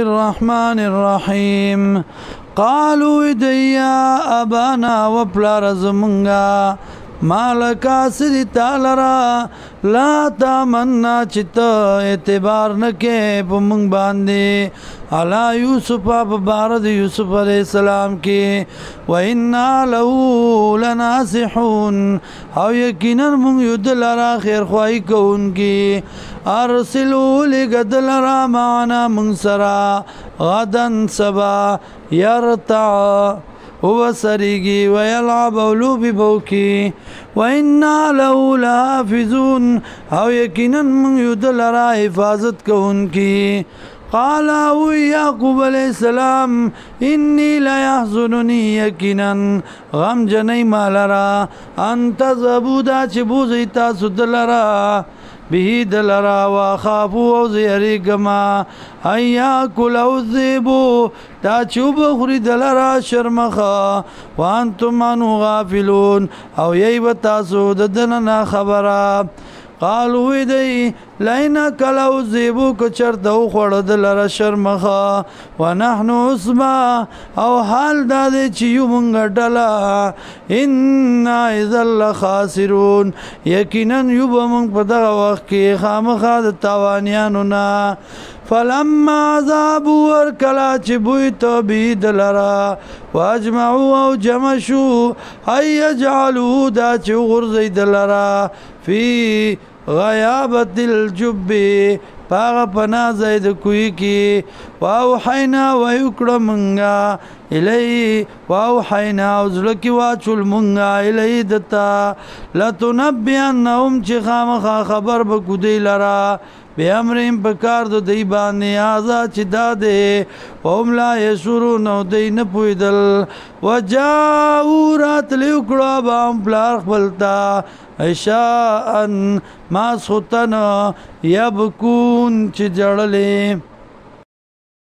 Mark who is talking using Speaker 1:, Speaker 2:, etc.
Speaker 1: الرحمن الرحيم قالوا ديا أبانا وبلا رزمنغا مالکا سری تالرا لا تامنا چتا اعتبار نکے پمنگ باندے علا یوسف آپ بارد یوسف علیہ السلام کے وَإِنَّا لَهُ لَنَاسِحُونَ او یقینا منگ یدلرا خیر خواہی کون کی ارسلو لگدلرا معنا منگ سرا غدن سبا یرتع هو سریگی ویلعب اولوبی بوکی وَإِنَّا لَهُ لَحَافِظُونَ او یقینا من یدلرا حفاظت کون کی قال یعقوب علیہ السلام انی لا یحزننی یقینا غم جنی مالرا ان تذهبوا دا چه بوزی تاسو دلرا به دلرا وخافو او زیریگما ایاکل او الذئبو دا چوب خوری دلرا شرمخا وانتم عنه غافلون او یی بتاسو ددننا خبرا قالوا دی لینا کلو الذئبو کچر دو خورد لرا شرمخا ونحن اسما او حال داده چیو منگا ڈلا انا اذن لخاسرون یقینا یوب منگ پدغ وقت کی خامخا د تاوانیانونا فلما عذابوا ورکلا چی بویتو بید لرا واجمعوا او جمشو ای اجعلو دا چی غرزی دلرا فی غیابت الجب پاغ پنا زید کوئی کی واوحینا ویکڑا منگا الی واوحینا ازلکی واچول منگا الی دتا لتنبیانهم چی خامخا خبر بکو دی لرا بی امرین پکار دو دی بانی آزا چی داده وهم لا یشورون او دی نپویدل وجاو رات لیوکڑا باهم پلار خبلتا عشاءن ماس خطن یبکون چی جڑلی